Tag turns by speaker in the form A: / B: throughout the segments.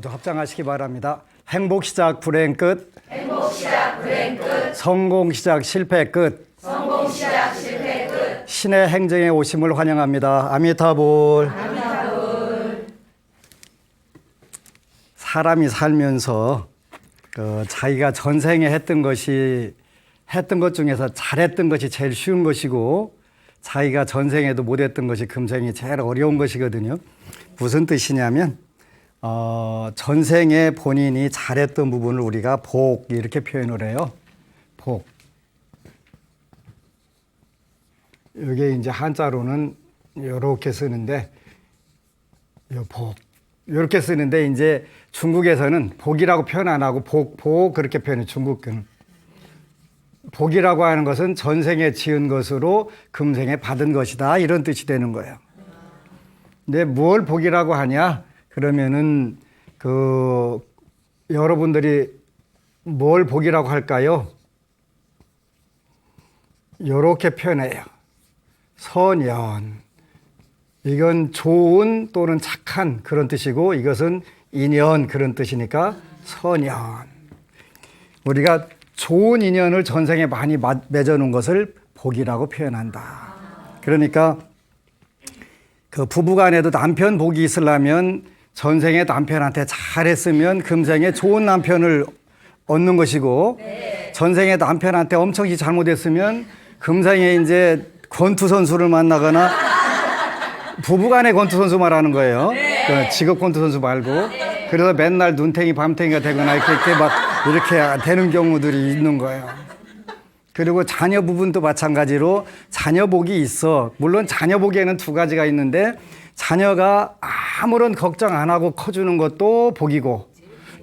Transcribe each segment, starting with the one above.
A: 모두 합장하시기 바랍니다. 행복 시작 불행 끝.
B: 행복 시작 불행 끝.
A: 성공 시작 실패 끝.
B: 성공 시작 실패 끝.
A: 신의 행정에 오심을 환영합니다. 아미타불.
B: 아미타불.
A: 사람이 살면서 자기가 전생에 했던 것 중에서 잘했던 것이 제일 쉬운 것이고 자기가 전생에도 못했던 것이 금생이 제일 어려운 것이거든요. 무슨 뜻이냐면 전생에 본인이 잘했던 부분을 우리가 복 이렇게 표현을 해요. 복. 이게 이제 한자로는 이렇게 쓰는데 복 이렇게 쓰는데 이제 중국에서는 복이라고 표현 안 하고 복 그렇게 표현해요. 중국은. 복이라고 하는 것은 전생에 지은 것으로 금생에 받은 것이다 이런 뜻이 되는 거예요. 근데 뭘 복이라고 하냐? 그러면은 여러분들이 뭘 복이라고 할까요? 이렇게 표현해요. 선연. 이건 좋은 또는 착한 그런 뜻이고 이것은 인연 그런 뜻이니까 선연. 우리가 좋은 인연을 전생에 많이 맺어놓은 것을 복이라고 표현한다. 그러니까 그 부부간에도 남편 복이 있으려면 전생에 남편한테 잘했으면 금생에 좋은 남편을 얻는 것이고 전생에 남편한테 엄청 잘못했으면 금생에 이제 권투 선수를 만나거나 부부간의 권투 선수 말하는 거예요. 직업 권투 선수 말고. 그래서 맨날 눈탱이 밤탱이가 되거나 이렇게 되는 경우들이 있는 거예요. 그리고 자녀 부분도 마찬가지로 자녀 복이 있어. 물론 자녀 복에는 두 가지가 있는데 자녀가 아무런 걱정 안 하고 커주는 것도 복이고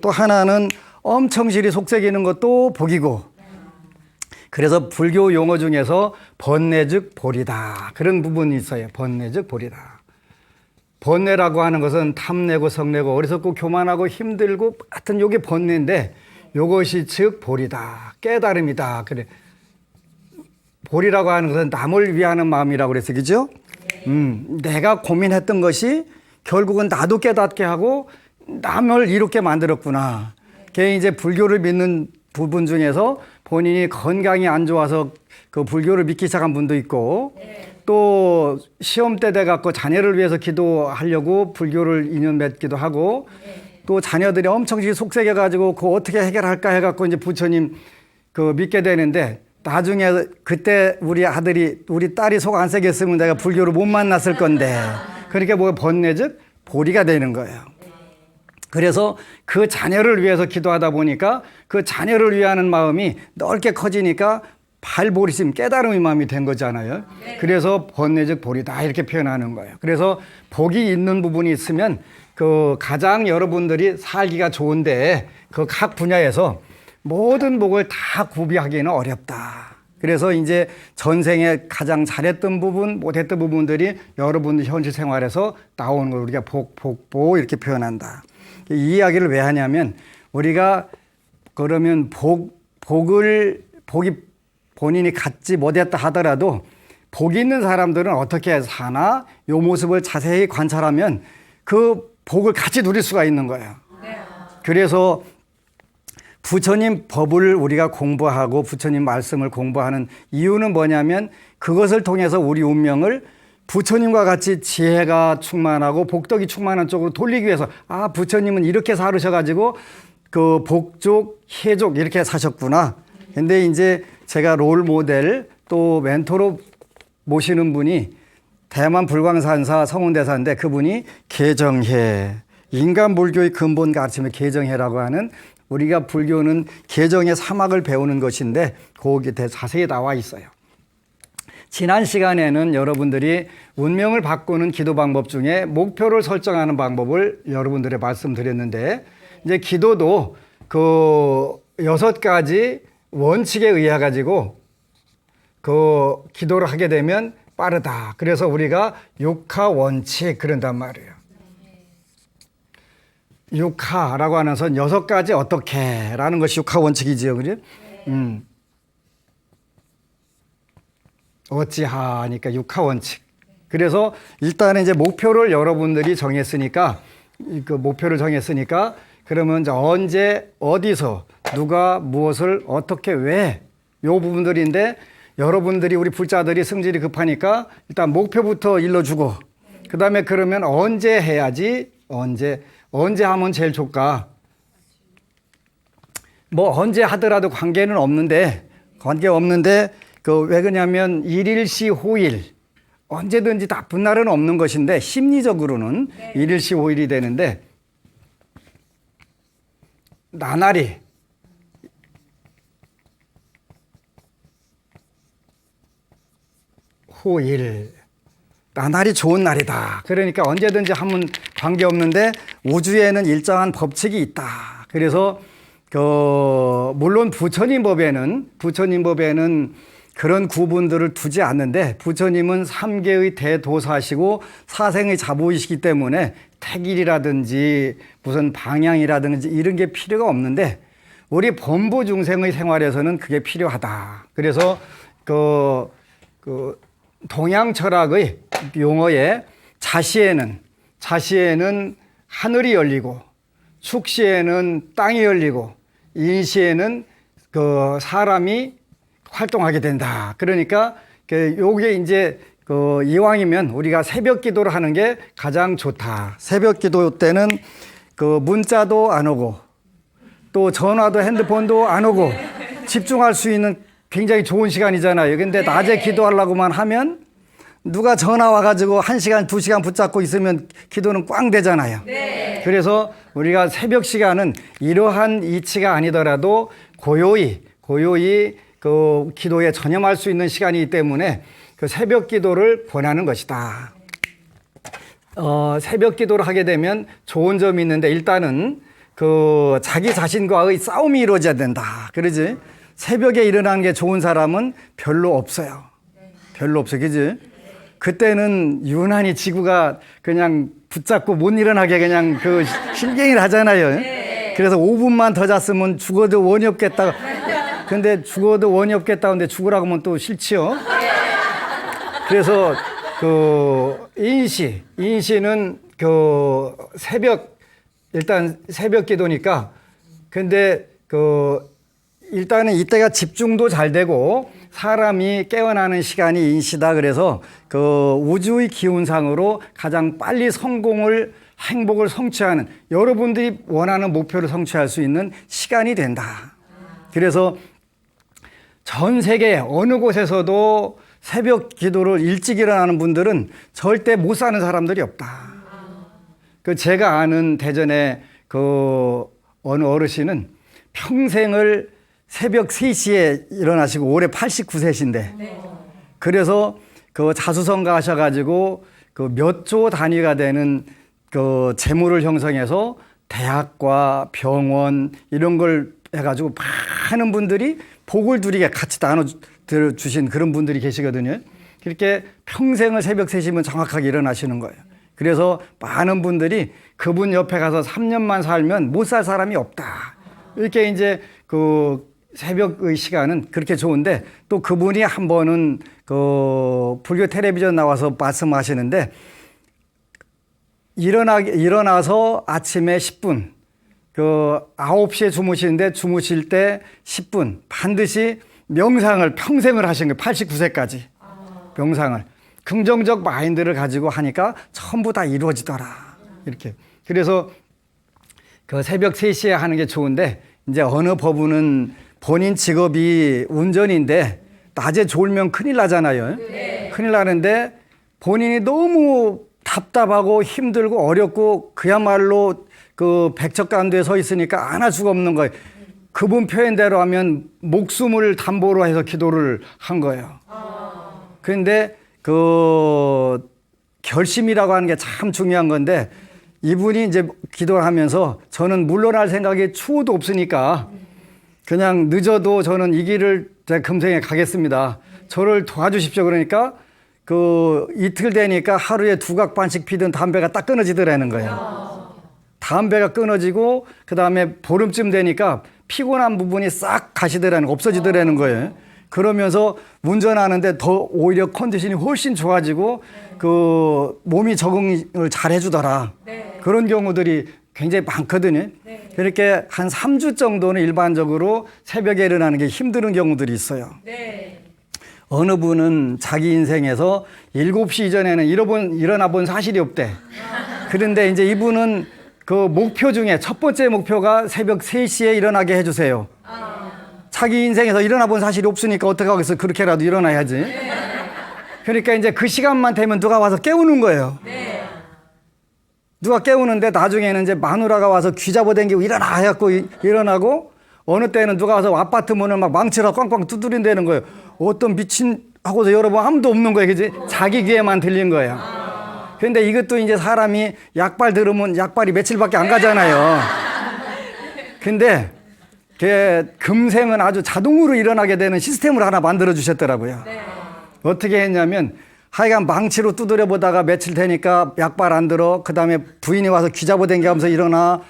A: 또 하나는 엄청 실이 속삭이는 것도 복이고 그래서 불교 용어 중에서 번뇌즉 볼이다. 그런 부분이 있어요. 번뇌즉 볼이다. 번뇌라고 하는 것은 탐내고 성내고 어리석고 교만하고 힘들고 하여튼 요게 번뇌인데 요것이 즉 볼이다. 깨달음이다. 그래. 볼이라고 하는 것은 남을 위하는 마음이라고 그랬어요. 그죠? 내가 고민했던 것이 결국은 나도 깨닫게 하고 남을 이롭게 만들었구나. 그게 이제 불교를 믿는 부분 중에서 본인이 건강이 안 좋아서 그 불교를 믿기 시작한 분도 있고 또 시험 때 돼갖고 자녀를 위해서 기도하려고 불교를 인연 맺기도 하고 또 자녀들이 엄청 속삭여가지고 그거 어떻게 해결할까 해갖고 이제 부처님 믿게 되는데 나중에 그때 우리 딸이 속 안 새겼으면 내가 불교를 못 만났을 건데 그러니까 뭐가 번뇌즉 보리가 되는 거예요. 그래서 그 자녀를 위해서 기도하다 보니까 그 자녀를 위하는 마음이 넓게 커지니까 발보리심 깨달음의 마음이 된 거잖아요. 그래서 번뇌즉 보리다 이렇게 표현하는 거예요. 그래서 복이 있는 부분이 있으면 가장 여러분들이 살기가 좋은데 각 분야에서 모든 복을 다 구비하기는 어렵다. 그래서 이제 전생에 가장 잘했던 부분, 못했던 부분들이 여러분들 현실 생활에서 나오는 걸 우리가 복 이렇게 표현한다. 이 이야기를 왜 하냐면 우리가 그러면 복이 본인이 갖지 못했다 하더라도 복 있는 사람들은 어떻게 사나 요 모습을 자세히 관찰하면 그 복을 같이 누릴 수가 있는 거예요. 그래서 부처님 법을 우리가 공부하고 부처님 말씀을 공부하는 이유는 뭐냐면 그것을 통해서 우리 운명을 부처님과 같이 지혜가 충만하고 복덕이 충만한 쪽으로 돌리기 위해서 부처님은 이렇게 살으셔가지고 복족, 해족 이렇게 사셨구나. 근데 이제 제가 롤 모델 또 멘토로 모시는 분이 대만 불광산사 성운대사인데 그분이 개정해. 인간 불교의 근본 가르침을 개정해라고 하는 우리가 불교는 개정의 사막을 배우는 것인데 거기에 자세히 나와 있어요. 지난 시간에는 여러분들이 운명을 바꾸는 기도 방법 중에 목표를 설정하는 방법을 여러분들에 말씀드렸는데 이제 기도도 6가지 원칙에 의해 가지고 기도를 하게 되면 빠르다. 그래서 우리가 육하 원칙 그런단 말이에요. 육하라고 하는 것은 6가지 어떻게 라는 것이 육하 원칙이지요. 그죠? 어찌하니까 육하 원칙. 그래서 일단은 이제 목표를 여러분들이 정했으니까 그러면 이제 언제, 어디서, 누가, 무엇을, 어떻게, 왜, 요 부분들인데 여러분들이 우리 불자들이 성질이 급하니까 일단 목표부터 일러주고 그 다음에 그러면 언제 해야지, 언제 하면 제일 좋을까? 뭐 언제 하더라도 관계 없는데 왜 그러냐면 일일시 호일 언제든지 나쁜 날은 없는 것인데 심리적으로는 일일시 호일이 되는데 나날이 호일 나날이 좋은 날이다. 그러니까 언제든지 하면 관계없는데 우주에는 일정한 법칙이 있다. 그래서 물론 부처님 법에는 그런 구분들을 두지 않는데 부처님은 삼계의 대도사시고 사생의 자보이시기 때문에 택일이라든지 무슨 방향이라든지 이런 게 필요가 없는데 우리 범부 중생의 생활에서는 그게 필요하다. 그래서 동양 철학의 용어에 자시에는 하늘이 열리고 축시에는 땅이 열리고 인시에는 사람이 활동하게 된다. 그러니까 요게 이제 이왕이면 우리가 새벽 기도를 하는 게 가장 좋다. 새벽 기도 때는 문자도 안 오고 또 전화도 핸드폰도 안 오고 집중할 수 있는 굉장히 좋은 시간이잖아요. 근데 낮에 기도하려고만 하면 누가 전화 와가지고 1시간, 2시간 붙잡고 있으면 기도는 꽝 되잖아요. 그래서 우리가 새벽 시간은 이러한 이치가 아니더라도 고요히 기도에 전념할 수 있는 시간이기 때문에 새벽 기도를 권하는 것이다. 새벽 기도를 하게 되면 좋은 점이 있는데 일단은 자기 자신과의 싸움이 이루어져야 된다. 그러지? 새벽에 일어나는 게 좋은 사람은 별로 없어요. 그지? 그때는 유난히 지구가 그냥 붙잡고 못 일어나게 그냥 실갱이를 하잖아요. 그래서 5분만 더 잤으면 죽어도 원이 없겠다. 근데 죽어도 원이 없겠다. 근데 죽으라고 하면 또 싫지요. 그래서 인시는 일단 새벽 기도니까 근데 일단은 이때가 집중도 잘 되고 사람이 깨어나는 시간이 인시다. 그래서 우주의 기운상으로 가장 빨리 행복을 성취하는 여러분들이 원하는 목표를 성취할 수 있는 시간이 된다. 그래서 전 세계 어느 곳에서도 새벽 기도를 일찍 일어나는 분들은 절대 못 사는 사람들이 없다. 제가 아는 대전에 어느 어르신은 평생을 새벽 3시에 일어나시고 올해 89세신데 그래서 자수성 가셔가지고 몇 조 단위가 되는 재물을 형성해서 대학과 병원 이런 걸 해가지고 많은 분들이 복을 누리게 같이 나눠주신 그런 분들이 계시거든요. 그렇게 평생을 새벽 3시면 정확하게 일어나시는 거예요. 그래서 많은 분들이 그분 옆에 가서 3년만 살면 못 살 사람이 없다. 이렇게 이제 새벽의 시간은 그렇게 좋은데 또 그분이 한 번은 불교 텔레비전 나와서 말씀하시는데 일어나서 아침에 10분 9시에 주무시는데 주무실 때 10분 반드시 명상을 평생을 하신 거예요. 89세까지 명상을 긍정적 마인드를 가지고 하니까 전부 다 이루어지더라. 이렇게. 그래서 새벽 3시에 하는 게 좋은데 이제 어느 법은 본인 직업이 운전인데 낮에 졸면 큰일 나잖아요. 큰일 나는데 본인이 너무 답답하고 힘들고 어렵고 그야말로 백척간도에 서 있으니까 안할 수가 없는 거예요. 그분 표현대로 하면 목숨을 담보로 해서 기도를 한 거예요. 그런데 결심이라고 하는 게 참 중요한 건데 이분이 이제 기도를 하면서 저는 물러날 생각이 추호도 없으니까 그냥 늦어도 저는 이 길을 제가 금생에 가겠습니다. 저를 도와주십시오. 그러니까 이틀 되니까 하루에 2각 반씩 피던 담배가 딱 끊어지더라는 거예요. 담배가 끊어지고 그다음에 보름쯤 되니까 피곤한 부분이 싹 가시더라는 거, 없어지더라는 거예요. 그러면서 운전하는데 더 오히려 컨디션이 훨씬 좋아지고 몸이 적응을 잘 해주더라. 그런 경우들이 굉장히 많거든요. 그렇게 한 3주 정도는 일반적으로 새벽에 일어나는 게 힘든 경우들이 있어요. 어느 분은 자기 인생에서 7시 이전에는 일어나 본 사실이 없대. 그런데 이제 이분은 그 목표 중에 첫 번째 목표가 새벽 3시에 일어나게 해주세요. 자기 인생에서 일어나 본 사실이 없으니까 어떻게 하겠어. 그렇게라도 일어나야지. 그러니까 이제 그 시간만 되면 누가 와서 깨우는 거예요. 누가 깨우는데 나중에는 이제 마누라가 와서 귀 잡아당기고 일어나 해갖고 일어나고, 어느 때는 누가 와서 아파트 문을 막 망치로 꽝꽝 두드린다는 거예요. 어떤 미친 하고서 열어보면 아무도 없는 거예요. 그지? 자기 귀에만 들린 거예요. 그런데 이것도 이제 사람이 약발 들으면 약발이 며칠밖에 안 가잖아요. 근데 금생은 아주 자동으로 일어나게 되는 시스템을 하나 만들어 주셨더라고요. 어떻게 했냐면 하여간 망치로 두드려 보다가 며칠 되니까 약발 안 들어. 그 다음에 부인이 와서 귀 잡아당기면서 일어나.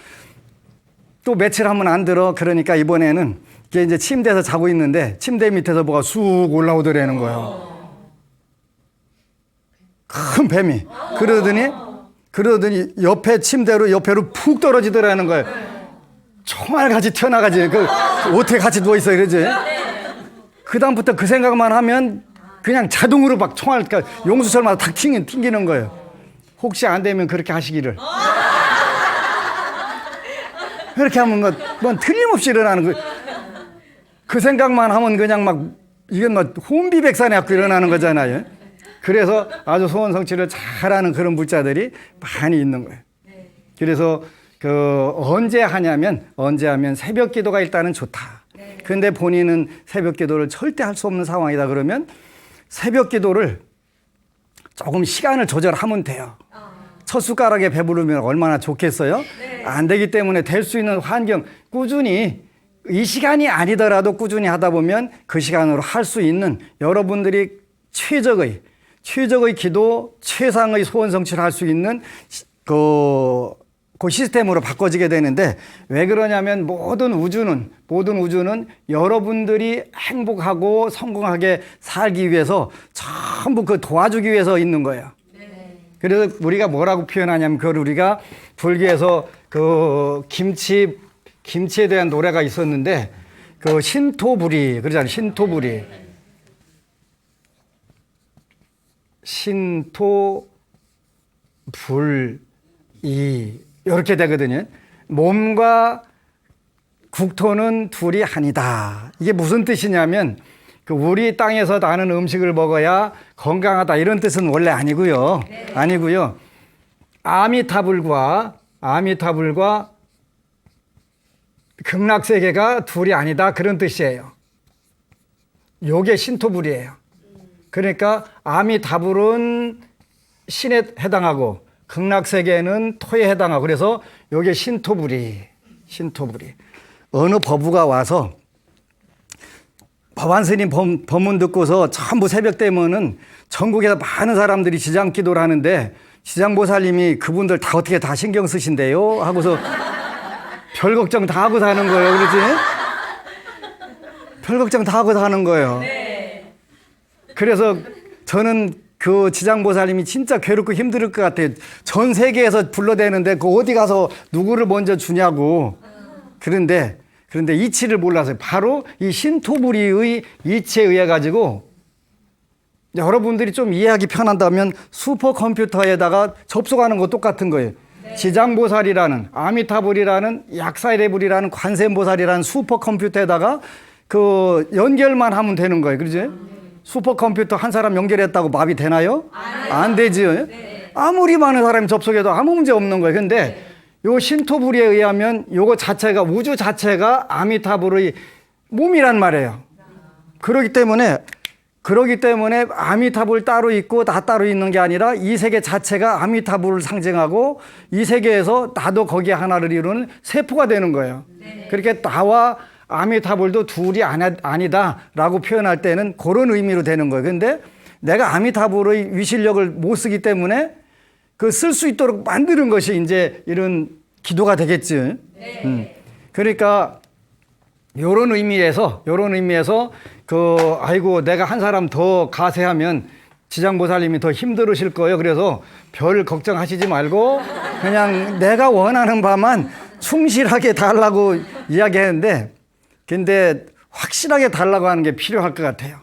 A: 또 며칠 하면 안 들어. 그러니까 이번에는 이게 이제 침대에서 자고 있는데 침대 밑에서 뭐가 쑥 올라오더라는 거예요. 큰 뱀이. 그러더니 옆에로 푹 떨어지더라는 거예요. 총알같이 튀어나가지. 어떻게 같이 누워있어 이러지. 그 다음부터 그 생각만 하면 그냥 자동으로 막 총알, 그러니까 용수철마다 탁 튕기는 거예요. 혹시 안 되면 그렇게 하시기를. 그렇게 하면 뭐 틀림없이 일어나는 거예요. 그 생각만 하면 그냥 막 이건 막 혼비백산해갖고 일어나는 거잖아요. 그래서 아주 소원 성취를 잘하는 그런 불자들이 많이 있는 거예요. 그래서 언제 하면 새벽 기도가 일단은 좋다. 근데 본인은 새벽 기도를 절대 할 수 없는 상황이다 그러면 새벽 기도를 조금 시간을 조절하면 돼요. 첫 숟가락에 배부르면 얼마나 좋겠어요? 안 되기 때문에 될 수 있는 환경, 꾸준히 이 시간이 아니더라도 꾸준히 하다 보면 그 시간으로 할 수 있는 여러분들이 최적의 기도, 최상의 소원 성취를 할 수 있는 그 시스템으로 바꿔지게 되는데, 왜 그러냐면 모든 우주는 여러분들이 행복하고 성공하게 살기 위해서 전부 도와주기 위해서 있는 거예요. 그래서 우리가 뭐라고 표현하냐면 그걸 우리가 불교에서 김치에 대한 노래가 있었는데 신토불이 그러잖아요. 신토불이 이렇게 되거든요. 몸과 국토는 둘이 아니다. 이게 무슨 뜻이냐면 우리 땅에서 나는 음식을 먹어야 건강하다 이런 뜻은 원래 아니고요. 아미타불과 극락세계가 둘이 아니다 그런 뜻이에요. 요게 신토불이에요. 그러니까 아미타불은 신에 해당하고 극락세계는 토에 해당하고, 그래서 요게 신토불이. 어느 법우가 와서 법안스님 법문 듣고서 전부 새벽 되면은 전국에서 많은 사람들이 지장기도를 하는데 지장보살님이 그분들 다 어떻게 다 신경 쓰신대요? 하고서 별 걱정 다 하고 사는 거예요. 그러지? 별 걱정 다 하고 사는 거예요. 그래서 저는 그 지장보살님이 진짜 괴롭고 힘들 것 같아요. 전 세계에서 불러대는데 어디 가서 누구를 먼저 주냐고. 그런데 이치를 몰라서 바로 이 신토불이의 이치에 의해 가지고 여러분들이 좀 이해하기 편한다면 슈퍼컴퓨터에다가 접속하는 거 똑같은 거예요. 지장보살이라는 아미타불이라는 약사이레불이라는 관세음보살이라는 슈퍼컴퓨터에다가 연결만 하면 되는 거예요. 그러죠? 슈퍼컴퓨터 한 사람 연결했다고 마비 되나요? 안 되죠. 아무리 많은 사람이 접속해도 아무 문제 없는 거예요. 근데 요 신토불이에 의하면 요거 자체가 우주 자체가 아미타불의 몸이란 말이에요. 그렇기 때문에 아미타불 따로 있고 나 따로 있는 게 아니라 이 세계 자체가 아미타불을 상징하고 이 세계에서 나도 거기에 하나를 이루는 세포가 되는 거예요. 그렇게 나와 아미타불도 둘이 아니다라고 표현할 때는 그런 의미로 되는 거예요. 근데 내가 아미타불의 위실력을 못 쓰기 때문에 쓸 수 있도록 만드는 것이 이제 이런 기도가 되겠지. 그러니까 요런 의미에서 아이고 내가 한 사람 더 가세하면 지장보살님이 더 힘들으실 거예요. 그래서 별 걱정하시지 말고 그냥 내가 원하는 바만 충실하게 달라고 이야기했는데, 근데 확실하게 달라고 하는 게 필요할 것 같아요.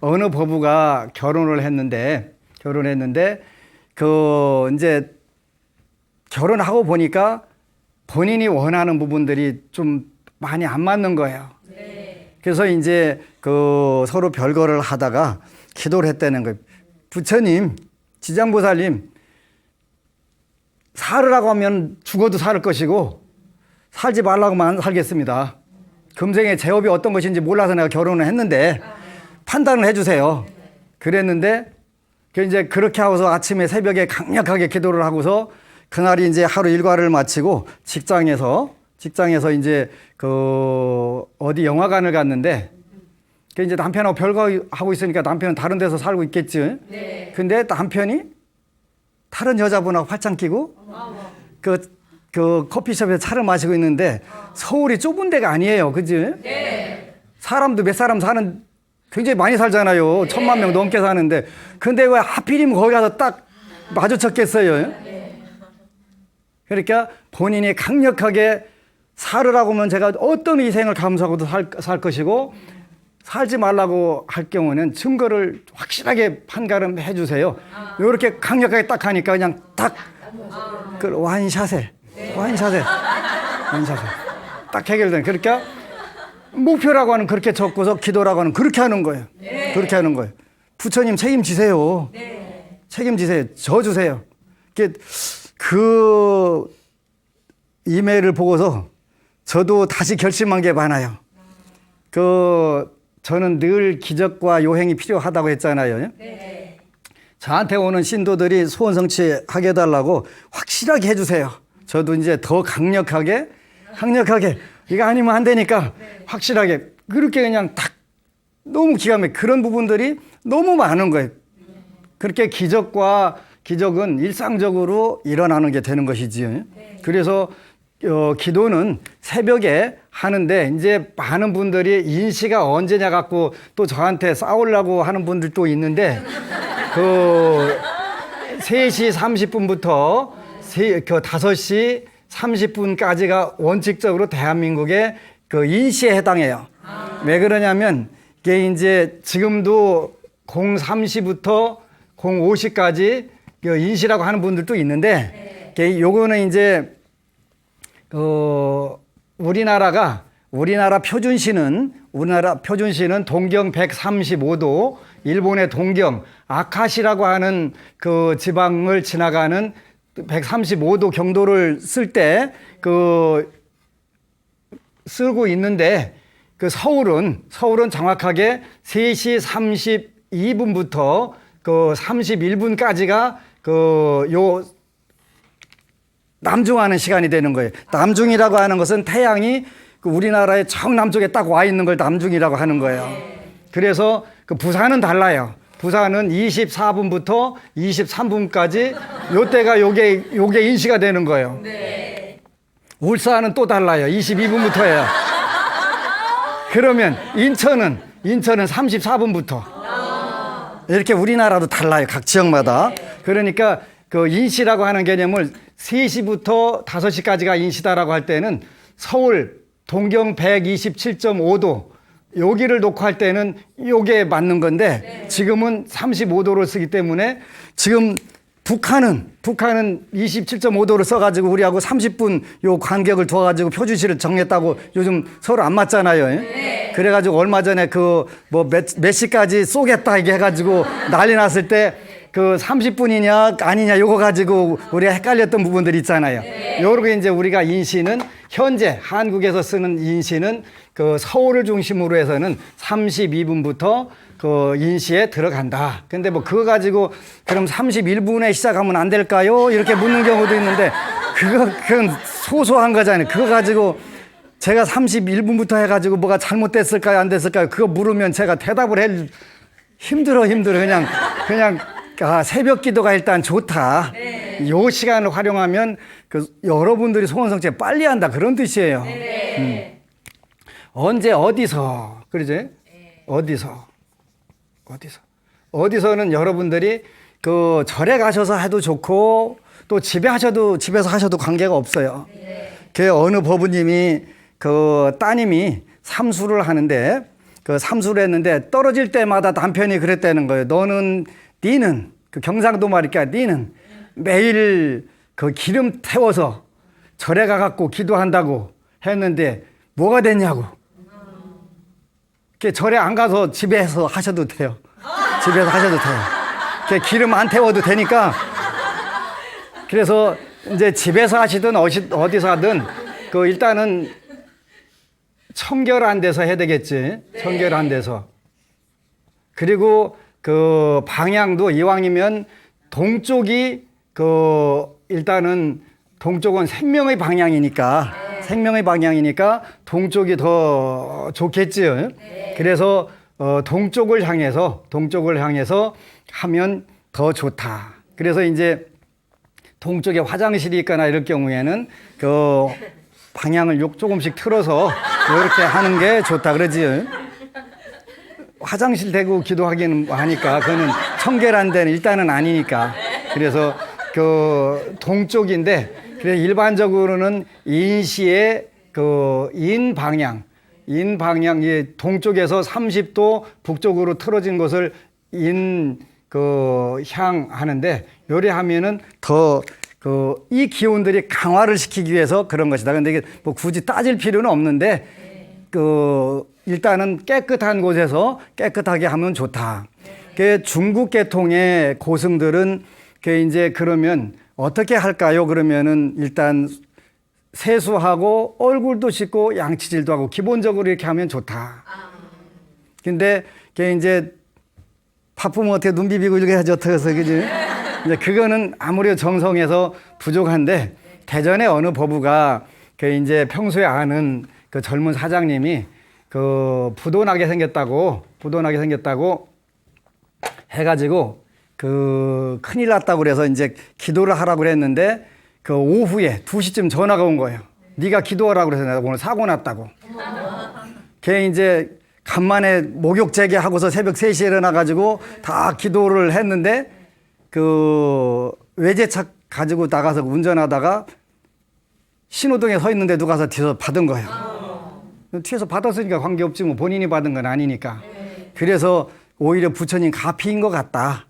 A: 어느 부부가 결혼했는데 이제 결혼하고 보니까 본인이 원하는 부분들이 좀 많이 안 맞는 거예요. 그래서 이제 서로 별거를 하다가 기도를 했다는 거예요. 부처님, 지장보살님, 살으라고 하면 죽어도 살 것이고 살지 말라고만 안 살겠습니다. 금생의 제업이 어떤 것인지 몰라서 내가 결혼을 했는데 판단을 해주세요. 그랬는데 이제 그렇게 하고서 아침에 새벽에 강력하게 기도를 하고서 그날이 이제 하루 일과를 마치고 직장에서 이제 어디 영화관을 갔는데, 이제 남편하고 별거 하고 있으니까 남편은 다른 데서 살고 있겠지.
B: 네.
A: 근데 남편이 다른 여자분하고 팔짱 끼고 그 커피숍에서 차를 마시고 있는데, 서울이 좁은 데가 아니에요. 그지?
B: 네.
A: 사람도 몇 사람 사는, 굉장히 많이 살잖아요. 1000만 명 넘게 사는데. 근데 왜 하필이면 거기 가서 딱 마주쳤겠어요? 그러니까 본인이 강력하게 살으라고 하면 제가 어떤 희생을 감수하고도 살 것이고, 살지 말라고 할 경우는 증거를 확실하게 판가름해 주세요. 이렇게 강력하게 딱 하니까 그냥 딱 완샷에 딱 해결된. 그러니까 목표라고 하는 그렇게 적고서 기도라고 하는 그렇게 하는 거예요. 그렇게 하는 거예요. 부처님 책임지세요. 책임지세요. 저 주세요. 그 이메일을 보고서 저도 다시 결심한 게 많아요. 저는 늘 기적과 요행이 필요하다고 했잖아요. 저한테 오는 신도들이 소원 성취하게 해달라고 확실하게 해주세요. 저도 이제 더 강력하게 이거 아니면 안 되니까 확실하게 그렇게 그냥 딱 너무 기가 막히게 그런 부분들이 너무 많은 거예요. 그렇게 기적은 일상적으로 일어나는 게 되는 것이지요. 그래서 기도는 새벽에 하는데, 이제 많은 분들이 인시가 언제냐 갖고 또 저한테 싸우려고 하는 분들도 있는데, 3시 30분부터 5시 30분까지가 원칙적으로 대한민국의 인시에 해당해요. 왜 그러냐면 이게 이제 지금도 03시부터 05시까지 인시라고 하는 분들도 있는데, 요거는 이제 우리나라 표준시는 동경 135도, 일본의 동경 아카시라고 하는 그 지방을 지나가는 135도 경도를 쓸 때 쓰고 있는데, 서울은 정확하게 3시 32분부터 31분까지가 요 남중하는 시간이 되는 거예요. 남중이라고 하는 것은 태양이 우리나라의 정남쪽에 딱 와 있는 걸 남중이라고 하는 거예요. 그래서 부산은 달라요. 부산은 24분부터 23분까지 요때가 요게 인시가 되는 거예요. 울산은 또 달라요. 22분부터예요. 그러면 인천은 34분부터. 이렇게 우리나라도 달라요. 각 지역마다. 그러니까 인시라고 하는 개념을 3시부터 5시까지가 인시다라고 할 때는 서울 동경 127.5도 여기를 놓고 할 때는 요게 맞는 건데, 지금은 35도를 쓰기 때문에 지금 북한은 27.5도를 써가지고 우리하고 30분 요 간격을 두어가지고 표준시를 정했다고 요즘 서로 안 맞잖아요. 그래가지고 얼마 전에 몇 시까지 쏘겠다 이게 해가지고 난리 났을 때 30분이냐 아니냐 요거 가지고 우리가 헷갈렸던 부분들이 있잖아요. 요렇게 이제 우리가 인시는 현재 한국에서 쓰는 인시는 서울을 중심으로 해서는 32분부터 인시에 들어간다. 근데 그거 가지고 그럼 31분에 시작하면 안 될까요? 이렇게 묻는 경우도 있는데, 그건 소소한 거잖아요. 그거 가지고 제가 31분부터 해가지고 뭐가 잘못됐을까요? 안 됐을까요? 그거 물으면 제가 대답을 해 힘들어. 그냥 새벽 기도가 일단 좋다. 요 시간을 활용하면 여러분들이 소원 성취 빨리 한다. 그런 뜻이에요. 언제 어디서 그러지? 어디서 어디서는 여러분들이 그 절에 가셔서 해도 좋고 또 집에서 하셔도 관계가 없어요. 그 어느 법부님이 그 따님이 삼수를 하는데 그 삼수를 했는데 떨어질 때마다 남편이 그랬다는 거예요. 니는 그 경상도 말이니까 니는 매일 그 기름 태워서 절에 가갖고 기도한다고 했는데 뭐가 됐냐고. 절에 안 가서 집에서 하셔도 돼요. 집에서 하셔도 돼요. 기름 안 태워도 되니까. 그래서 이제 집에서 하시든 어디서 하든 그 일단은 청결한 데서 해야 되겠지. 청결한 데서. 그리고 그 방향도 이왕이면 동쪽이 그 일단은 동쪽은 생명의 방향이니까 동쪽이 더 좋겠지요. 그래서 동쪽을 향해서 하면 더 좋다. 그래서 이제 동쪽에 화장실이 있거나 이럴 경우에는 그 방향을 조금씩 틀어서 이렇게 하는 게 좋다 그러지. 화장실 대고 기도하기는 하니까 그거는 청결한 데는 일단은 아니니까. 그래서 그 동쪽인데 그래서 일반적으로는 인시의 그 인 방향 이 동쪽에서 30도 북쪽으로 틀어진 것을 향 하는데 요리하면은 더 이 기운들이 강화를 시키기 위해서 그런 것이다. 근데 이게 뭐 굳이 따질 필요는 없는데 일단은 깨끗한 곳에서 깨끗하게 하면 좋다. 그 중국 계통의 고승들은 이제 그러면 어떻게 할까요? 그러면은 일단 세수하고 얼굴도 씻고 양치질도 하고 기본적으로 이렇게 하면 좋다. 근데 이제 바쁘면 어떻게 눈 비비고 이렇게 하지 어떻게 해서 그지? 이제 그거는 아무리 정성해서 부족한데 대전의 어느 법우가 이제 평소에 아는 그 젊은 사장님이 그 부도나게 생겼다고 해가지고 그 큰일 났다고 그래서 이제 기도를 하라고 그랬는데 그 오후에 2시쯤 전화가 온 거예요. 네가 기도하라고 그래서 내가 오늘 사고 났다고. 걔 이제 간만에 목욕 재개하고서 새벽 3시에 일어나가지고 다 기도를 했는데 그 외제차 가지고 나가서 운전하다가 신호등에 서 있는데 누가 가서 뒤에서 받은 거예요. 뒤에서 받았으니까 관계없지 뭐 본인이 받은 건 아니니까. 그래서 오히려 부처님 가피인 것 같다.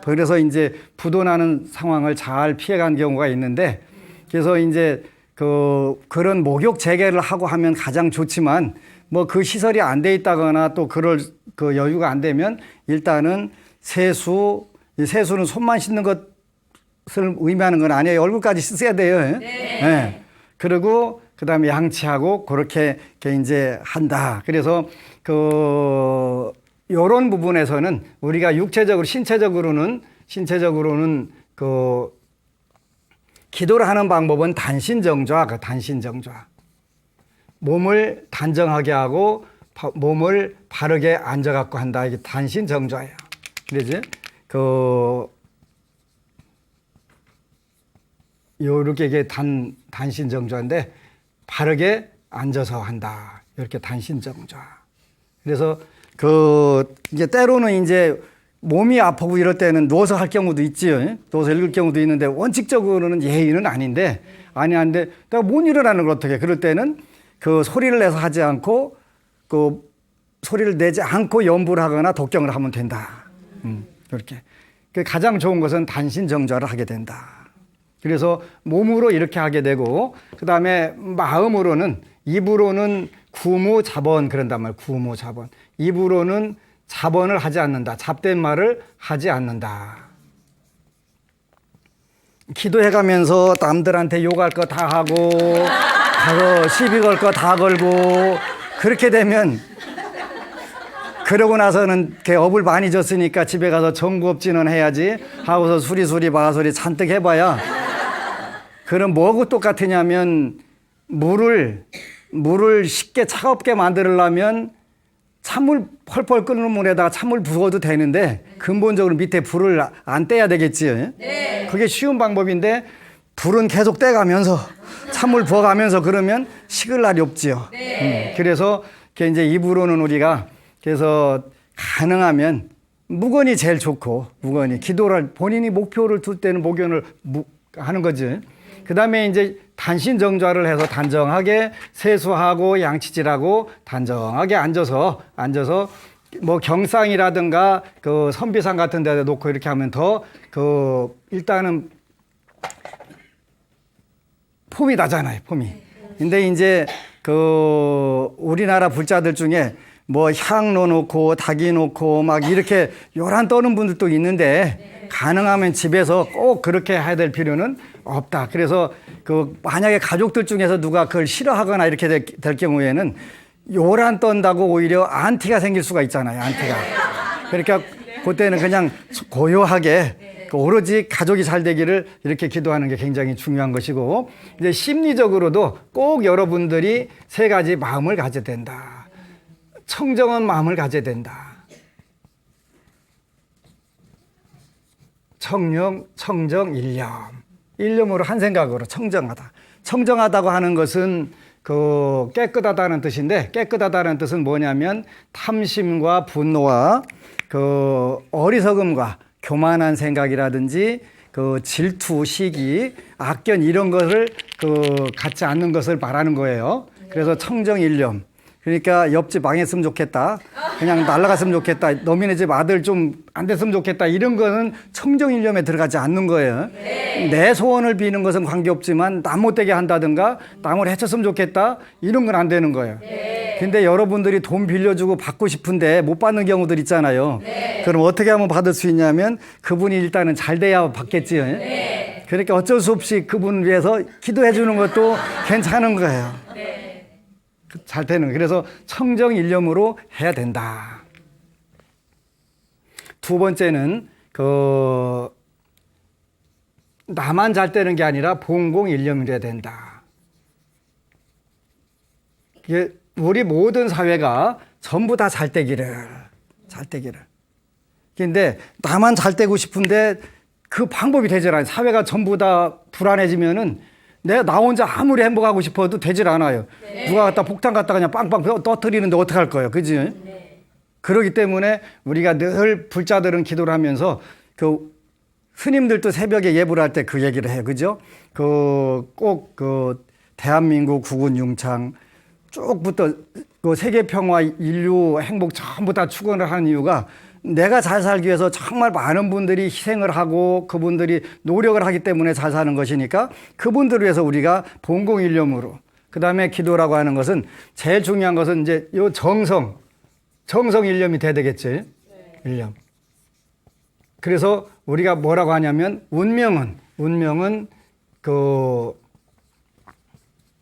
A: 그래서 이제 부도나는 상황을 잘 피해간 경우가 있는데 그래서 이제 그런 목욕 재개를 하고 하면 가장 좋지만 뭐 그 시설이 안 돼 있다거나 또 그럴 그 여유가 안 되면 일단은 세수는 손만 씻는 것을 의미하는 건 아니에요. 얼굴까지 씻어야 돼요. 네. 그리고 그다음에 양치하고 그렇게 이제 한다. 그래서 요런 부분에서는 우리가 신체적으로는 기도를 하는 방법은 단신정좌. 몸을 단정하게 하고 몸을 바르게 앉아갖고 한다. 이게 단신정좌예요. 그러지? 요렇게 이게 단신정좌인데 바르게 앉아서 한다. 이렇게 단신정좌. 그래서 이제 때로는 이제 몸이 아프고 이럴 때는 누워서 할 경우도 있지요. 누워서 읽을 경우도 있는데 원칙적으로는 예의는 아닌데 내가 못 일어나는 걸 어떻게 그럴 때는 그 소리를 내서 하지 않고 소리를 내지 않고 연부를 하거나 독경을 하면 된다. 그렇게. 가장 좋은 것은 단신정좌를 하게 된다. 그래서 몸으로 이렇게 하게 되고 그다음에 마음으로는 입으로는 구무자번 그런단 말이에요. 구무자번. 입으로는 자번을 하지 않는다. 잡된 말을 하지 않는다. 기도해가면서 남들한테 욕할 거 다 하고 시비 걸 거 다 걸고 그렇게 되면 그러고 나서는 업을 많이 줬으니까 집에 가서 정구업진은 해야지 하고서 수리수리 마수리 잔뜩 해봐야 그럼 뭐하고 똑같으냐면 물을 쉽게 차갑게 만들려면 찬물 펄펄 끓는 물에다가 찬물 부어도 되는데 근본적으로 밑에 불을 안 떼야 되겠지. 네. 그게 쉬운 방법인데 불은 계속 떼가면서 찬물 부어가면서 그러면 식을 날이 없지요. 네. 그래서 이제 입으로는 우리가 그래서 가능하면 묵언이 제일 좋고, 묵언이 기도를 본인이 목표를 둘 때는 목연을 하는 거지. 그 다음에 이제 단신정좌를 해서 단정하게 세수하고 양치질하고 단정하게 앉아서 뭐 경상이라든가 그 선비상 같은 데다 놓고 이렇게 하면 더 일단은 폼이 나잖아요, 폼이. 근데 이제 우리나라 불자들 중에 뭐 향 넣어놓고 닭이 놓고 막 이렇게 요란 떠는 분들도 있는데 가능하면 집에서 꼭 그렇게 해야 될 필요는 없다. 그래서 만약에 가족들 중에서 누가 그걸 싫어하거나 이렇게 될 경우에는 요란 떤다고 오히려 안티가 생길 수가 있잖아요, 안티가. 그러니까 그때는 그냥 고요하게 오로지 가족이 잘 되기를 이렇게 기도하는 게 굉장히 중요한 것이고, 이제 심리적으로도 꼭 여러분들이 세 가지 마음을 가져야 된다. 청정한 마음을 가져야 된다. 청정, 일념. 일념으로 한 생각으로 청정하다. 청정하다고 하는 것은 깨끗하다는 뜻인데, 깨끗하다는 뜻은 뭐냐면 탐심과 분노와 어리석음과 교만한 생각이라든지 질투, 시기, 악견 이런 것을 갖지 않는 것을 말하는 거예요. 그래서 청정일념. 그러니까 옆집 망했으면 좋겠다. 그냥 날아갔으면 좋겠다. 너미네 집 아들 좀 안 됐으면 좋겠다. 이런 거는 청정일념에 들어가지 않는 거예요. 내 소원을 비는 것은 관계없지만 남 못되게 한다든가 남을 해쳤으면 좋겠다. 이런 건 안 되는 거예요. 근데 여러분들이 돈 빌려주고 받고 싶은데 못 받는 경우들 있잖아요. 그럼 어떻게 하면 받을 수 있냐면 그분이 일단은 잘 돼야 받겠지요. 그러니까 어쩔 수 없이 그분을 위해서 기도해 주는 것도 괜찮은 거예요. 잘 되는. 그래서 청정일념으로 해야 된다. 두 번째는 나만 잘 되는 게 아니라 봉공일념이어야 된다. 이게 우리 모든 사회가 전부 다 잘 되기를. 근데 나만 잘 되고 싶은데 그 방법이 되질 않아요. 사회가 전부 다 불안해지면은 나 혼자 아무리 행복하고 싶어도 되질 않아요. 누가 갖다 폭탄 갖다 그냥 빵빵 떠뜨리는데 어떡할 거예요. 그지? 그렇기 때문에 우리가 늘 불자들은 기도를 하면서 스님들도 새벽에 예불 할 때 그 얘기를 해요. 그죠? 꼭 대한민국 국운 융창 쭉부터 세계 평화, 인류 행복 전부 다 축원을 하는 이유가 내가 잘 살기 위해서 정말 많은 분들이 희생을 하고 그분들이 노력을 하기 때문에 잘 사는 것이니까 그분들을 위해서 우리가 봉공일념으로, 그 다음에 기도라고 하는 것은 제일 중요한 것은 이제 요 정성일념이 돼야 되겠지. 일념. 그래서 우리가 뭐라고 하냐면 운명은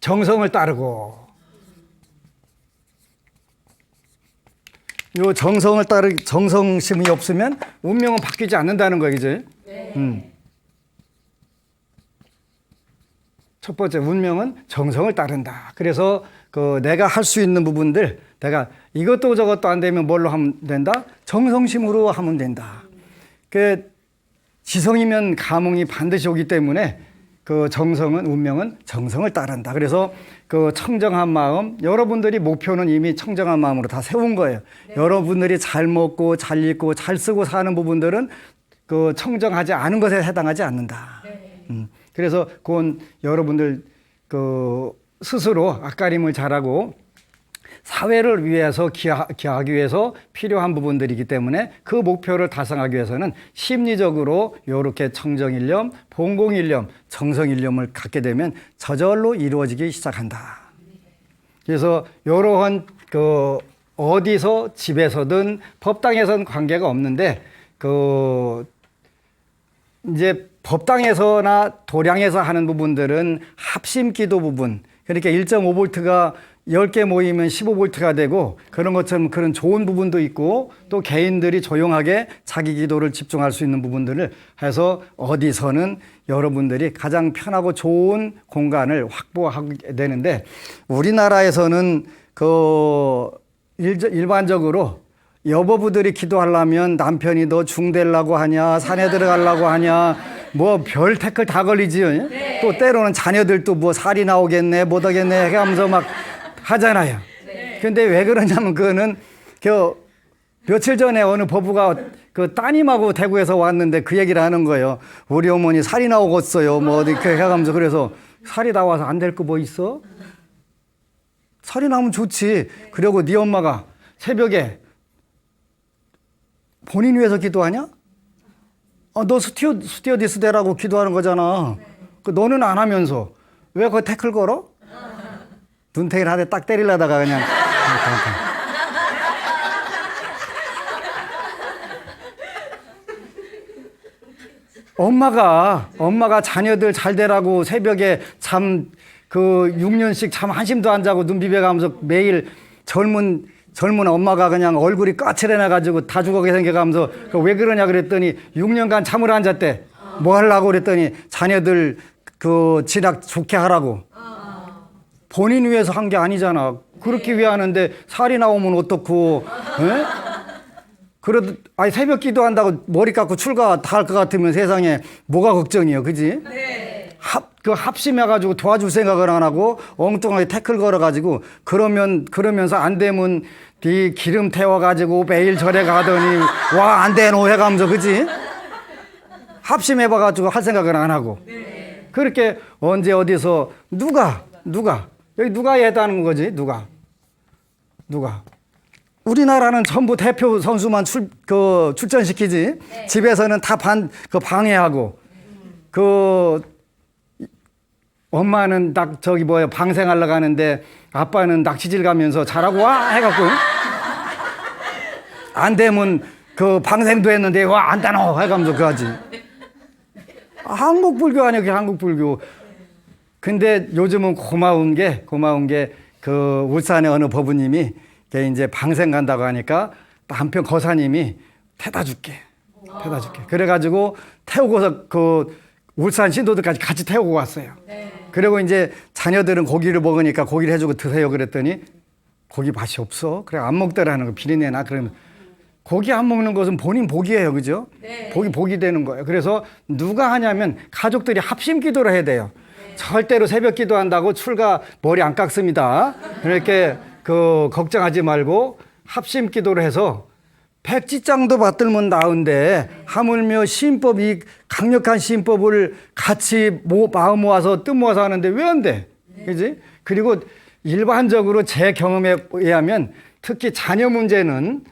A: 정성을 따르고, 요 정성심이 없으면 운명은 바뀌지 않는다는 거죠. 첫 번째, 운명은 정성을 따른다. 그래서 내가 할 수 있는 부분들, 내가 이것도 저것도 안 되면 뭘로 하면 된다? 정성심으로 하면 된다. 지성이면 감흥이 반드시 오기 때문에 운명은 정성을 따른다. 그래서 청정한 마음, 여러분들이 목표는 이미 청정한 마음으로 다 세운 거예요. 여러분들이 잘 먹고 잘 입고 잘 쓰고 사는 부분들은 청정하지 않은 것에 해당하지 않는다. 그래서 그건 여러분들 스스로 앞가림을 잘하고 사회를 위해서 기하기 위해서 필요한 부분들이기 때문에 그 목표를 달성하기 위해서는 심리적으로 이렇게 청정일념, 봉공일념, 정성일념을 갖게 되면 저절로 이루어지기 시작한다. 그래서 이러한 어디서 집에서든 법당에서는 관계가 없는데 이제 법당에서나 도량에서 하는 부분들은 합심기도 부분, 그러니까 1.5V가 10개 모이면 15V가 되고 그런 것처럼 그런 좋은 부분도 있고, 또 개인들이 조용하게 자기 기도를 집중할 수 있는 부분들을 해서 어디서는 여러분들이 가장 편하고 좋은 공간을 확보하게 되는데, 우리나라에서는 일반적으로 여보부들이 기도하려면 남편이 너 중되려고 하냐, 산에 들어가려고 하냐, 뭐 별 태클 다 걸리지. 또 때로는 자녀들도 뭐 살이 나오겠네, 못 하겠네 해가면서 막 하잖아요. 근데 왜 그러냐면 그거는 며칠 전에 어느 법부가 그 따님하고 대구에서 왔는데 그 얘기를 하는 거예요. 우리 어머니 살이 나오겠어요. 뭐 이렇게 해가면서 그래서 살이 나와서 안 될 거 뭐 있어? 살이 나오면 좋지. 그리고 네 엄마가 새벽에 본인 위해서 기도하냐? 너 스튜어디스 되라고 기도하는 거잖아. 그 너는 안 하면서 왜 거기 태클 걸어? 눈탱이를 하대 딱 때리려다가 그냥. 엄마가 자녀들 잘 되라고 새벽에 잠 그 6년씩 잠 한심도 안 자고 눈 비벼가면서 매일 젊은 엄마가 그냥 얼굴이 까칠해놔가지고 다 죽어게 생겨가면서 왜 그러냐 그랬더니 6년간 잠을 안 잤대. 뭐 하려고 그랬더니 자녀들 그 진학 좋게 하라고. 본인 위해서 한 게 아니잖아. 그렇게 위하는데 살이 나오면 어떻고? 에? 그래도 아니 새벽 기도한다고 머리 깎고 출가 다 할 것 같으면 세상에 뭐가 걱정이에요, 그지?
B: 네.
A: 합심해가지고 도와줄 생각을 안 하고 엉뚱하게 태클 걸어가지고 그러면서 안 되면 네 기름 태워가지고 매일 절에 가더니 와 안 되노 해가면서 그지? 합심해봐가지고 할 생각을 안 하고 그렇게 언제 어디서 누가 여기 누가 해다는 거지? 누가 우리나라는 전부 대표 선수만 출전시키지. 네. 집에서는 다 방해하고 엄마는 방생하러 가는데 아빠는 낚시질 가면서 잘하고 와 해갖고 안 되면 방생도 했는데 와 안 다노 해가면서 그하지. 한국 불교 아니야, 그게 한국 불교. 근데 요즘은 고마운 게 울산의 어느 법부님이 이제 방생 간다고 하니까 한편 거사님이 태다 줄게. 그래가지고 태우고서 울산 신도들까지 같이 태우고 왔어요. 네. 그리고 이제 자녀들은 고기를 먹으니까 고기를 해주고 드세요 그랬더니 고기 맛이 없어. 그래 안 먹더라는 거 비린내나. 그러면 고기 안 먹는 것은 본인 복이에요, 그죠? 네. 복이 되는 거예요. 그래서 누가 하냐면 가족들이 합심 기도를 해야 돼요. 네. 절대로 새벽 기도한다고 출가 머리 안 깎습니다. 이렇게 걱정하지 말고 합심 기도를 해서 백지장도 받들면 나은데 하물며 이 강력한 시인법을 같이 마음 모아서 뜻 모아서 하는데 왜 안 돼? 그지? 그리고 일반적으로 제 경험에 의하면 특히 자녀 문제는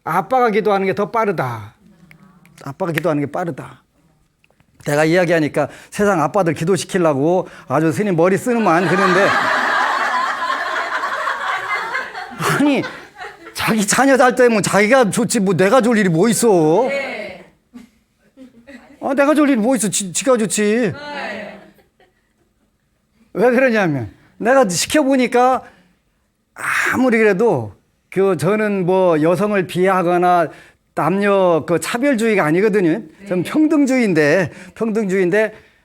A: 아빠가 기도하는 게 더 빠르다. 아빠가 기도하는 게 빠르다. 내가 이야기하니까 세상 아빠들 기도시키려고 아주 스님 머리 쓰는만 그런데 아니 자기 자녀 잘 때면 자기가 좋지 뭐 내가 줄 일이 뭐 있어. 네. 내가 줄 일이 뭐 있어. 지가 좋지. 네. 왜 그러냐면 내가 시켜보니까 아무리 그래도 저는 뭐 여성을 비하하거나 남녀 차별주의가 아니거든요. 저는 평등주의인데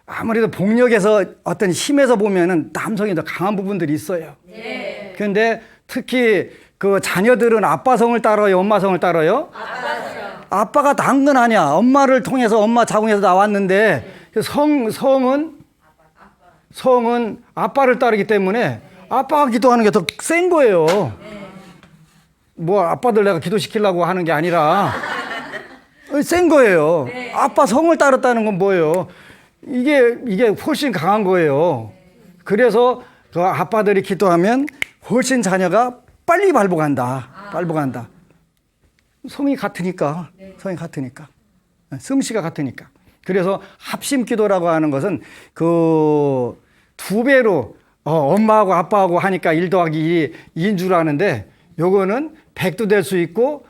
A: 아무래도 복력에서 어떤 힘에서 보면은 남성이 더 강한 부분들이 있어요. 네. 그런데 특히 자녀들은 아빠 성을 따라요, 엄마 성을 따라요? 아빠가 난 건 아니야. 엄마를 통해서 엄마 자궁에서 나왔는데 성은 아빠를 따르기 때문에 아빠가 기도하는 게 더 센 거예요. 뭐 아빠들 내가 기도시키려고 하는 게 아니라 센 거예요. 아빠 성을 따랐다는 건 뭐예요? 이게 훨씬 강한 거예요. 그래서 아빠들이 기도하면 훨씬 자녀가 빨리 발복한다. 성이 같으니까. 성씨가 같으니까. 그래서 합심 기도라고 하는 것은 2배로 엄마하고 아빠하고 하니까 1 더하기 2인 줄 아는데 요거는 100도 될 수 있고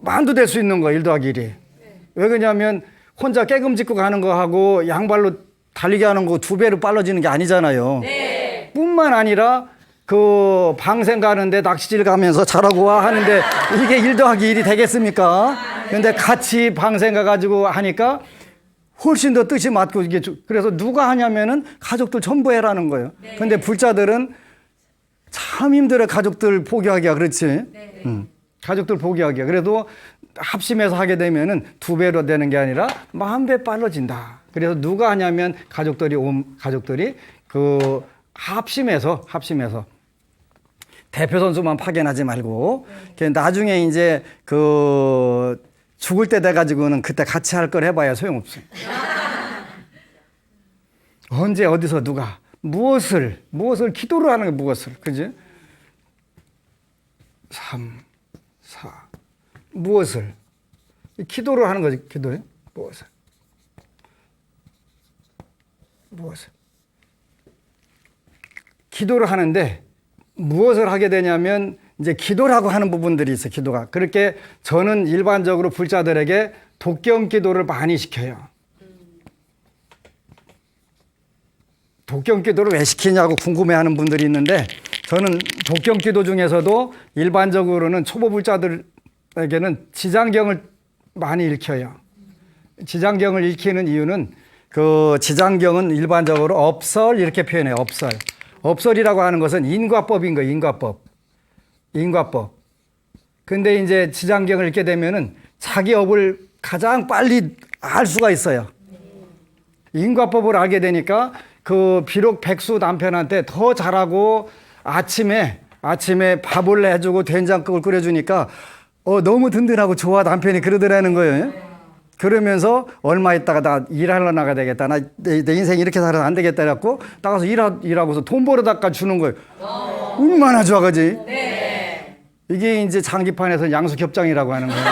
A: 만도 될 수 있는 거예요. 1 더하기 1이. 왜 그러냐면 혼자 깨금 짚고 가는 거하고 양발로 달리기 하는 거 2배로 빨라지는 게 아니잖아요. 네. 뿐만 아니라 방생 가는데 낚시질 가면서 잘하고 와 하는데 이게 1 더하기 1이 되겠습니까? 근데 같이 방생 가가지고 하니까 훨씬 더 뜻이 맞고 이게 그래서 누가 하냐면은 가족들 전부 해라는 거예요. 네. 근데 불자들은 참 힘들어. 가족들 포기하기가. 그렇지? 네. 가족들 포기하기가. 그래도 합심해서 하게 되면은 2배로 되는 게 아니라 10,000배 빨라진다. 그래서 누가 하냐면 가족들이 합심해서 대표 선수만 파견하지 말고 나중에 이제 그 죽을 때 돼가지고는 그때 같이 할 걸 해봐야 소용없어요. 언제 어디서 누가 무엇을 기도를 하는 게 무엇을 그지? 3, 4 무엇을 기도를 하는 거지. 기도에 무엇을 기도를 하는데 무엇을 하게 되냐면 이제 기도라고 하는 부분들이 있어요. 기도가 그렇게 저는 일반적으로 불자들에게 독경 기도를 많이 시켜요. 독경 기도를 왜 시키냐고 궁금해하는 분들이 있는데 저는 독경 기도 중에서도 일반적으로는 초보 불자들에게는 지장경을 많이 읽혀요. 지장경을 읽히는 이유는 그 지장경은 일반적으로 업설 이렇게 표현해요. 업설. 업설이라고 하는 것은 인과법인 거예요. 인과법. 근데 이제 지장경을 읽게 되면은 자기 업을 가장 빨리 알 수가 있어요. 인과법을 알게 되니까 그 비록 백수 남편한테 더 잘하고 아침에 밥을 해주고 된장국을 끓여주니까 너무 든든하고 좋아 남편이 그러더라는 거예요. 그러면서 얼마 있다가 나 일하러 나가야 되겠다. 내 인생 이렇게 살아서 안 되겠다 해갖고 나가서 일하고서 돈 벌어다가 주는 거예요. 얼마나 좋아 그지?
B: 네.
A: 이게 이제 장기판에서 양수겹장이라고 하는 거예요.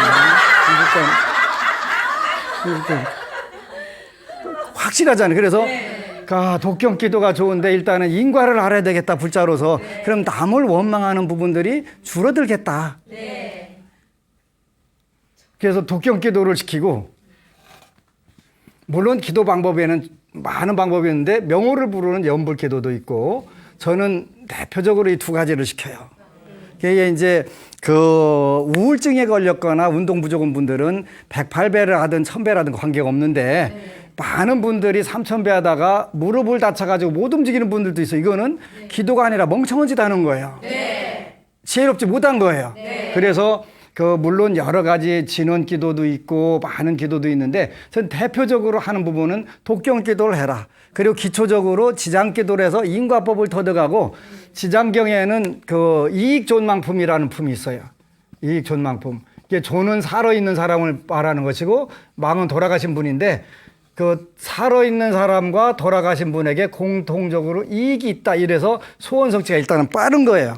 A: 확실하잖아요. 그래서 독경 기도가 좋은데 일단은 인과를 알아야 되겠다 불자로서. 그럼 남을 원망하는 부분들이 줄어들겠다. 그래서 독경 기도를 시키고 물론 기도 방법에는 많은 방법이 있는데 명호를 부르는 연불 기도도 있고 저는 대표적으로 이 두 가지를 시켜요. 이게 이제 그 우울증에 걸렸거나 운동 부족한 분들은 108배를 하든 1000배를 하든 관계가 없는데 많은 분들이 3000배 하다가 무릎을 다쳐가지고 못 움직이는 분들도 있어요. 이거는 기도가 아니라 멍청한 짓 하는 거예요. 지혜롭지 못한 거예요. 그래서 물론 여러 가지 진원 기도도 있고 많은 기도도 있는데 전 대표적으로 하는 부분은 독경 기도를 해라. 그리고 기초적으로 지장 기도를 해서 인과법을 터득하고 지장경에는 그 이익존망품이라는 품이 있어요. 이익존망품. 이게 존은 살아있는 사람을 말하는 것이고 망은 돌아가신 분인데 그 살아있는 사람과 돌아가신 분에게 공통적으로 이익이 있다. 이래서 소원성취가 일단은 빠른 거예요.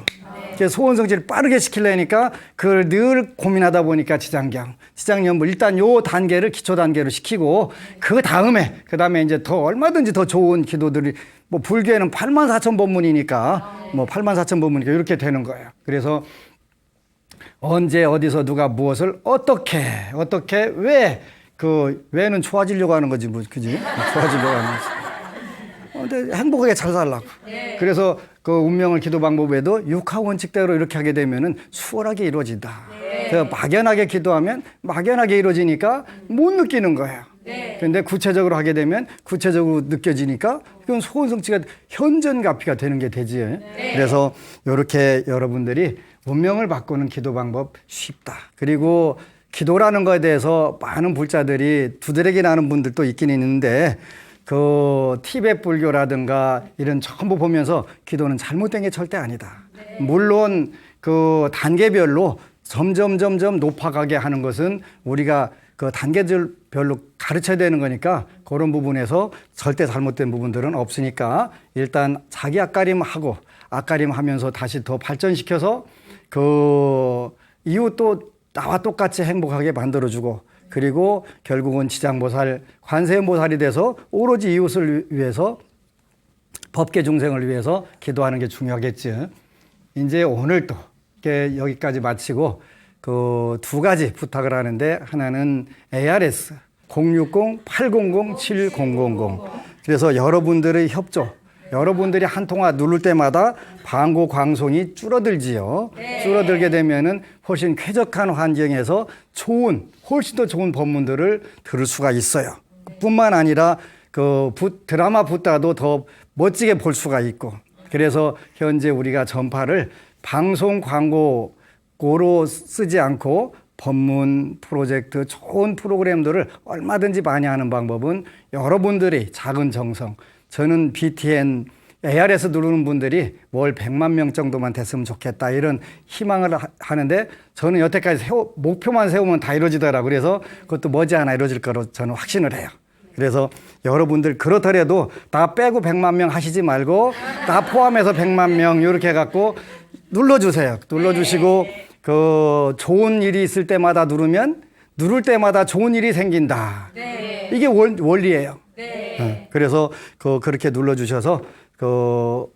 A: 소원성취를 빠르게 시키려니까 그걸 늘 고민하다 보니까 지장연불 일단 요 단계를 기초 단계로 시키고 그 다음에 이제 더 얼마든지 더 좋은 기도들이 뭐 불교에는 84,000법문이니까 뭐 84,000법문이니까 이렇게 되는 거예요. 그래서 언제 어디서 누가 무엇을 어떻게 왜는 좋아지려고 하는 거지 뭐 그지? 좋아지려고 하는 거지. 근데 행복하게 잘 살라고. 그래서 그 운명을 기도 방법에도 육하 원칙대로 이렇게 하게 되면은 수월하게 이루어진다. 그래서 막연하게 기도하면 막연하게 이루어지니까 못 느끼는 거예요. 그런데 구체적으로 하게 되면 구체적으로 느껴지니까 그건 소원성취가 현전가피가 되는 게 되지. 그래서 이렇게 여러분들이 운명을 바꾸는 기도 방법 쉽다. 그리고 기도라는 거에 대해서 많은 불자들이 두드러기 나는 분들도 있긴 있는데 그 티베트 불교라든가 이런 전부 보면서 기도는 잘못된 게 절대 아니다. 물론 그 단계별로 점점 높아가게 하는 것은 우리가 그 단계별로 가르쳐야 되는 거니까 그런 부분에서 절대 잘못된 부분들은 없으니까 일단 자기 앞가림하고 앞가림하면서 다시 더 발전시켜서 그 이후 또 나와 똑같이 행복하게 만들어주고 그리고 결국은 지장보살, 관세음보살이 돼서 오로지 이웃을 위해서 법계 중생을 위해서 기도하는 게 중요하겠지. 이제 오늘 또 여기까지 마치고 그 두 가지 부탁을 하는데 하나는 ARS 060-800-7000 그래서 여러분들의 협조 여러분들이 한 통화 누를 때마다 방고 광송이 줄어들지요. 줄어들게 되면은 훨씬 쾌적한 환경에서 훨씬 더 좋은 법문들을 들을 수가 있어요. 뿐만 아니라 그 드라마 붓다도 더 멋지게 볼 수가 있고. 그래서 현재 우리가 전파를 방송 광고로 쓰지 않고 법문 프로젝트 좋은 프로그램들을 얼마든지 많이 하는 방법은 여러분들이 작은 정성 저는 BTN ARS 누르는 분들이 월 100만 명 정도만 됐으면 좋겠다 이런 희망을 하는데 저는 여태까지 목표만 세우면 다 이루어지더라고요. 그래서 그것도 머지않아 이루어질 거로 저는 확신을 해요. 그래서 여러분들 그렇더라도 다 빼고 100만 명 하시지 말고 다 포함해서 100만 명 이렇게 해갖고 눌러주세요. 눌러주시고 그 좋은 일이 있을 때마다 누르면 누를 때마다 좋은 일이 생긴다. 이게 원리예요. 그래서 그렇게 눌러주셔서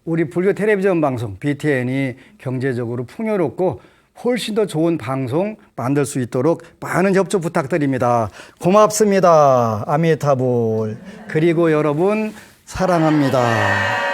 A: 우리 불교 텔레비전 방송 BTN이 경제적으로 풍요롭고 훨씬 더 좋은 방송 만들 수 있도록 많은 협조 부탁드립니다. 고맙습니다. 아미타불. 그리고 여러분 사랑합니다.